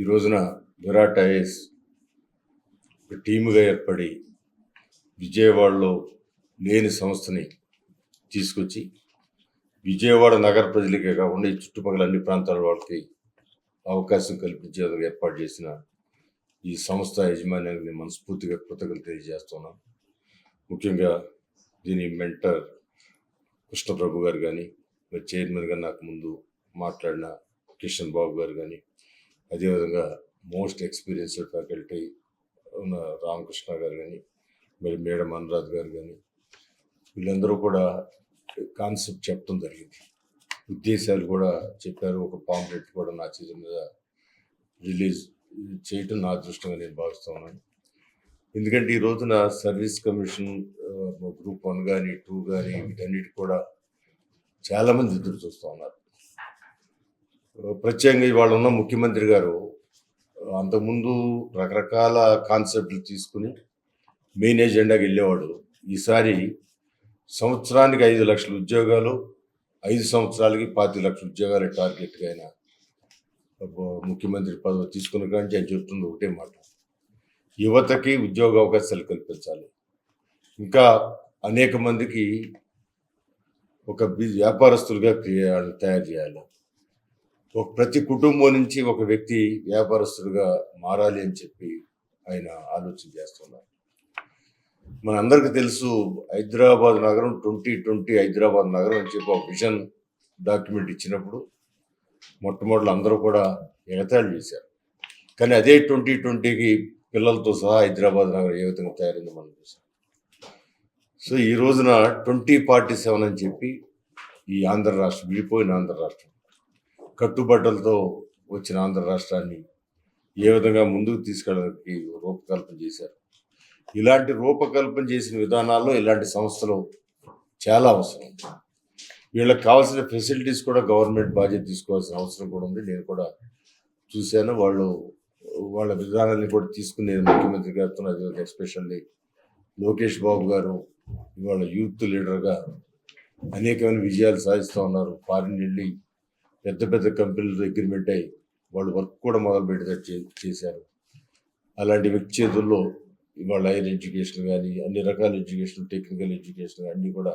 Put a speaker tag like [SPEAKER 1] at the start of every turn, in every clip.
[SPEAKER 1] ఈ రోజున విరాట్ ఐఏఎస్ టీముగా ఏర్పడి విజయవాడలో లేని సంస్థని తీసుకొచ్చి విజయవాడ నగర ప్రజలకే కాకుండా ఈ చుట్టుపక్కల అన్ని ప్రాంతాల వాళ్ళకి అవకాశం కల్పించే ఏర్పాటు చేసిన ఈ సంస్థ యజమాన్యానికి నేను మనస్ఫూర్తిగా కృతజ్ఞతలు తెలియజేస్తున్నాను. ముఖ్యంగా దీని మెంటర్ కృష్ణప్రభు గారు కానీ, మరి చైర్మన్గా నాకు ముందు మాట్లాడిన కిషన్ బాబు గారు కానీ, అదేవిధంగా మోస్ట్ ఎక్స్పీరియన్స్డ్ ఫ్యాకల్టీ ఉన్న రామకృష్ణ గారు కానీ, మరి మేడం అనురాధ్ గారు కానీ, వీళ్ళందరూ కూడా కాన్సెప్ట్ చెప్పడం జరిగింది. ఉద్దేశాలు కూడా చెప్పారు. ఒక పాంప్లెట్ కూడా నా చేతి మీద రిలీజ్ చేయటం నా అదృష్టంగా నేను భావిస్తున్నాను. ఎందుకంటే ఈ రోజున సర్వీస్ కమిషన్ గ్రూప్ 1 కానీ 2 కానీ వీటన్నిటి కూడా చాలామంది ఎదురు చూస్తూ ఉన్నారు. ప్రత్యేకంగా ఇవాళ ఉన్న ముఖ్యమంత్రి గారు అంతకుముందు రకరకాల కాన్సెప్ట్లు తీసుకుని మెయిన్ ఎజెండాకి వెళ్ళేవాడు. ఈసారి సంవత్సరానికి 5 లక్షల ఉద్యోగాలు, 5 సంవత్సరాలకి 25 లక్షల ఉద్యోగాలు టార్గెట్గా ఆయన ముఖ్యమంత్రి పదవి తీసుకున్న కానీ ఆయన చెప్తుంది ఒకటే మాట: యువతకి ఉద్యోగ అవకాశాలు కల్పించాలి. ఇంకా అనేక మందికి ఒక వ్యాపారస్తులుగా తయారు చేయాలి. ప్రతి కుటుంబం నుంచి ఒక వ్యక్తి వ్యాపారస్తులుగా మారాలి అని చెప్పి ఆయన ఆలోచన చేస్తున్నారు. మనందరికీ తెలుసు, హైదరాబాద్ నగరం 2020 హైదరాబాద్ నగరం అని చెప్పి ఒక విజన్ డాక్యుమెంట్ ఇచ్చినప్పుడు మొట్టమొదటి అందరూ కూడా ఎగతాళి చేశారు. కానీ అదే 2020కి పిల్లలతో సహా హైదరాబాద్ నగరం ఏ విధంగా తయారైందో మనం చూసాం. సో ఈ రోజున 2047 అని చెప్పి ఈ ఆంధ్ర రాష్ట్రం, విడిపోయిన ఆంధ్ర రాష్ట్రం, కట్టుబట్టలతో వచ్చిన ఆంధ్ర రాష్ట్రాన్ని ఏ విధంగా ముందుకు తీసుకెళ్ళడానికి రూపకల్పన చేశారు. ఇలాంటి రూపకల్పన చేసిన విధానాల్లో ఇలాంటి సంస్థలు చాలా అవసరం. వీళ్ళకి కావాల్సిన ఫెసిలిటీస్ కూడా గవర్నమెంట్ బాధ్యత తీసుకోవాల్సిన అవసరం కూడా ఉంది. నేను కూడా చూశాను. వాళ్ళ విధానాన్ని కూడా తీసుకుని నేను ముఖ్యమంత్రి గారితో, అదే ఎస్పెషల్లీ లోకేష్ బాబు గారు ఇవాళ యూత్ లీడర్గా అనేకమైన విజయాలు సాధిస్తూ ఉన్నారు. ఫారిన్ వెళ్ళి పెద్ద పెద్ద కంపెనీలతో అగ్రిమెంట్ అయ్యి వాళ్ళు వర్క్ కూడా మొదలు పెట్టేటట్టు చేశారు. అలాంటి వ్యక్తి చేతుల్లో ఇవాళ హైయర్ ఎడ్యుకేషన్ కానీ, అన్ని రకాల ఎడ్యుకేషన్, టెక్నికల్ ఎడ్యుకేషన్ అన్నీ కూడా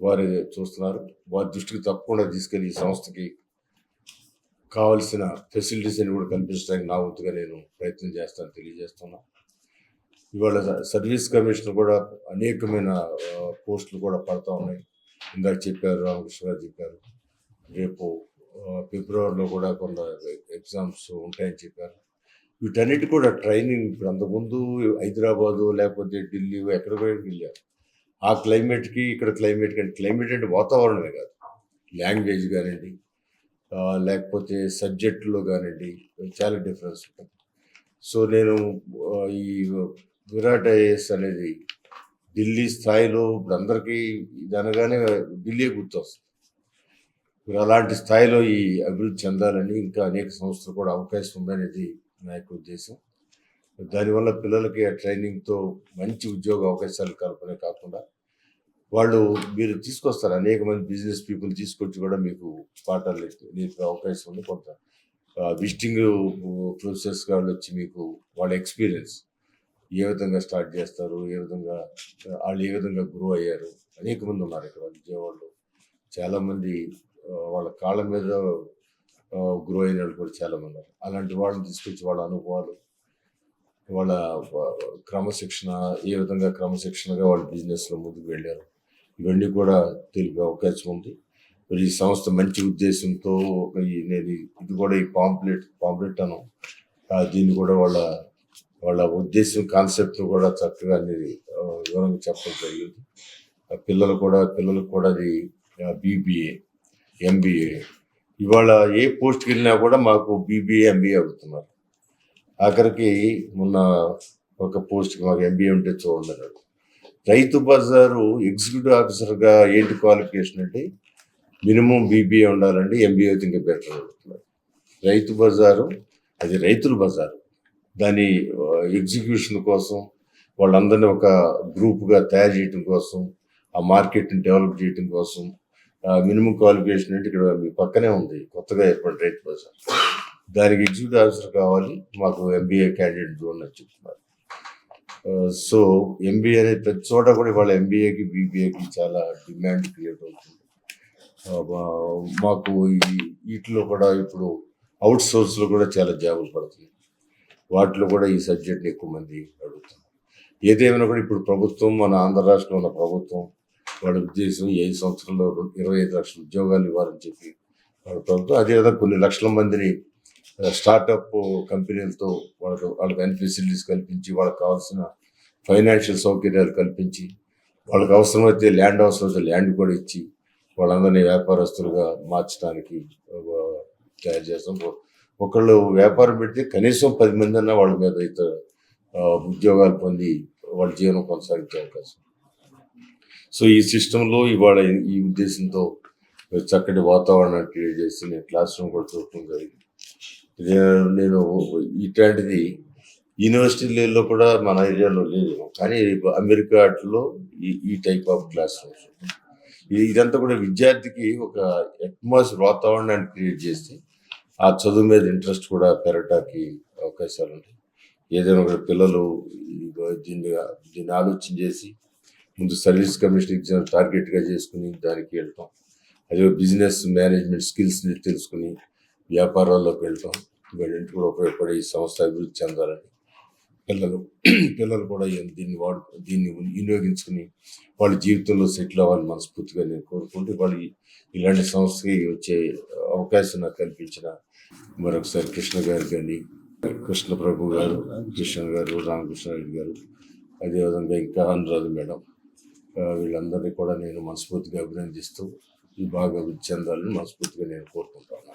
[SPEAKER 1] వారు చూస్తున్నారు. వారి దృష్టికి తప్పకుండా తీసుకెళ్ళి ఈ సంస్థకి కావాల్సిన ఫెసిలిటీస్ అని కూడా కల్పించడానికి నా వంతుగా నేను ప్రయత్నం చేస్తాను తెలియజేస్తున్నా. ఇవాళ సర్వీస్ కమిషన్ కూడా అనేకమైన పోస్టులు కూడా పడతా ఉన్నాయి. ఇందాక చెప్పారు, రామకృష్ణ గారు చెప్పారు, రేపు ఫిబ్రవరిలో కూడా కొంత ఎగ్జామ్స్ ఉంటాయని చెప్పారు. వీటన్నిటి కూడా ట్రైనింగ్ ఇప్పుడు అంతకుముందు హైదరాబాదు లేకపోతే ఢిల్లీ ఎక్కడికి వెళ్ళారు. ఆ క్లైమేట్కి ఇక్కడ క్లైమేట్కి అంటే క్లైమేట్ అంటే వాతావరణమే కాదు, లాంగ్వేజ్ కానివ్వండి, లేకపోతే సబ్జెక్టులో కానివ్వండి, చాలా డిఫరెన్స్ ఉంటుంది. సో నేను ఈ విరాట్ ఐఏఎస్ అనేది ఢిల్లీ స్థాయిలో ఇప్పుడు అందరికీ ఇది అనగానే ఢిల్లీ గుర్తొస్తుంది. మీరు అలాంటి స్థాయిలో ఈ అభివృద్ధి చెందాలని ఇంకా అనేక సంస్థలు కూడా అవకాశం ఉందనేది నా యొక్క ఉద్దేశం. దానివల్ల పిల్లలకి ఆ ట్రైనింగ్తో మంచి ఉద్యోగ అవకాశాలు కల్పనే కాకుండా వాళ్ళు మీరు తీసుకొస్తారు, అనేక మంది బిజినెస్ పీపుల్ తీసుకొచ్చి కూడా మీకు పాఠాలు నేర్పే అవకాశం ఉంది. కొంత విజిటింగ్ ప్రొఫెసర్స్ వాళ్ళు వచ్చి మీకు వాళ్ళ ఎక్స్పీరియన్స్ ఏ విధంగా స్టార్ట్ చేస్తారు, వాళ్ళు ఏ విధంగా గ్రో అయ్యారు. అనేక మంది ఉన్నారు ఇక్కడ విజయవాడలో. చాలామంది వాళ్ళ కాళ్ళ మీద గ్రో అయిన వాళ్ళు కూడా చాలామంది ఉన్నారు. అలాంటి వాళ్ళని తీసుకొచ్చి వాళ్ళ అనుభవాలు, వాళ్ళ క్రమశిక్షణ, ఏ విధంగా క్రమశిక్షణగా వాళ్ళ బిజినెస్లో ముందుకు వెళ్ళారు, ఇవన్నీ కూడా తెలిపే అవకాశం ఉంది. మరి ఈ సంస్థ మంచి ఉద్దేశంతో నేను ఇది కూడా ఈ పాంప్లెట్ అను దీన్ని కూడా వాళ్ళ ఉద్దేశం కాన్సెప్ట్ను కూడా చక్కగా వివరంగా చెప్పడం జరిగింది. పిల్లలకు కూడా అది BBA, MBA, ఇవాళ ఏ పోస్ట్కి వెళ్ళినా కూడా మాకు BBA, MBA అడుగుతున్నారు. ఆఖరికి మొన్న ఒక పోస్ట్కి మాకు MBA ఉంటే చూడండి. రైతు బజారు ఎగ్జిక్యూటివ్ ఆఫీసర్గా ఏంటి క్వాలిఫికేషన్ అంటే మినిమం BBA ఉండాలండి, MBA అయితే ఇంకా బెటర్ అడుగుతున్నారు. రైతు బజారు అది రైతుల బజారు, దాని ఎగ్జిక్యూషన్ కోసం వాళ్ళందరినీ ఒక గ్రూప్గా తయారు చేయడం కోసం, ఆ మార్కెట్ని డెవలప్ చేయడం కోసం మినిమం క్వాలిఫికేషన్ అంటే ఇక్కడ మీ పక్కనే ఉంది కొత్తగా ఏర్పడిన రైతు బజార్. దానికి ఎగ్జిక్యూటివ్ ఆఫీసర్ కావాలి, మాకు ఎంబీఏ క్యాండిడేట్ చూడండి అని చెప్తున్నారు. సో ఎంబీఏ అనేది ప్రతి చోట కూడా ఇవాళ ఎంబీఏకి బీబీఏకి చాలా డిమాండ్ క్రియేట్ అవుతుంది. మాకు వీటిలో కూడా ఇప్పుడు అవుట్ సోర్స్లో కూడా చాలా జాబులు పడుతుంది. వాటిలో కూడా ఈ సబ్జెక్ట్ని ఎక్కువ మంది అడుగుతున్నారు. ఏదేమైనా కూడా ఇప్పుడు ప్రభుత్వం, మన ఆంధ్ర రాష్ట్రంలో ఉన్న ప్రభుత్వం వాళ్ళ ఉద్దేశం 5 సంవత్సరాల్లో 25 లక్షల ఉద్యోగాలు ఇవ్వాలని చెప్పి వాళ్ళ ప్రభుత్వం, అదేవిధంగా కొన్ని లక్షల మందిని స్టార్టప్ కంపెనీలతో వాళ్ళకి అన్ని ఫెసిలిటీస్ కల్పించి, వాళ్ళకి కావాల్సిన ఫైనాన్షియల్ సౌకర్యాలు కల్పించి, వాళ్ళకి అవసరమైతే ల్యాండ్ కూడా ఇచ్చి వాళ్ళందరినీ వ్యాపారస్తులుగా మార్చడానికి తయారు చేస్తాం. ఒకళ్ళు వ్యాపారం పెడితే కనీసం 10 మంది అన్న వాళ్ళ మీద అయితే ఉద్యోగాలు పొంది వాళ్ళ జీవనం కొనసాగించే అవకాశం. సో ఈ సిస్టంలో ఇవాళ ఈ ఉద్దేశంతో చక్కటి వాతావరణాన్ని క్రియేట్ చేసి నేను క్లాస్ రూమ్ కూడా చూడటం జరిగింది. నేను ఇట్లాంటిది యూనివర్సిటీ లెవెల్లో కూడా మన ఏరియాలో లేదు, కానీ అమెరికాలో ఈ టైప్ ఆఫ్ క్లాస్ రూమ్స్ ఇదంతా కూడా విద్యార్థికి ఒక వాతావరణాన్ని క్రియేట్ చేస్తే ఆ చదువు మీద ఇంట్రెస్ట్ కూడా పెరగటానికి అవకాశాలు ఉంటాయి. ఏదైనా ఒక పిల్లలు దీన్ని ఆలోచన చేసి ముందు సర్వీస్ కమిషన్ ఎగ్జామ్ టార్గెట్గా చేసుకుని దానికి వెళ్తాం, అదే బిజినెస్ మేనేజ్మెంట్ స్కిల్స్ని తెలుసుకుని వ్యాపారాల్లోకి వెళ్తాం. వీళ్ళంటి కూడా ఉపయోగపడే ఈ సంస్థ అభివృద్ధి చెందాలని పిల్లలు కూడా దీన్ని వినియోగించుకుని వాళ్ళ జీవితంలో సెటిల్ అవ్వాలని మనస్ఫూర్తిగా నేను కోరుకుంటూ, వాళ్ళు ఇలాంటి సంస్థకి వచ్చే అవకాశం నాకు కల్పించిన మరొకసారి కృష్ణ గారు కానీ, కృష్ణ ప్రభు గారు, కిషన్ గారు, రామకృష్ణారెడ్డి గారు, అదేవిధంగా ఇంకా అనురాధ మేడం, వీళ్ళందరినీ కూడా నేను మనస్ఫూర్తిగా అభినందిస్తూ ఈ బాగా అభివృద్ధి చెందాలని మనస్ఫూర్తిగా నేను కోరుకుంటాను.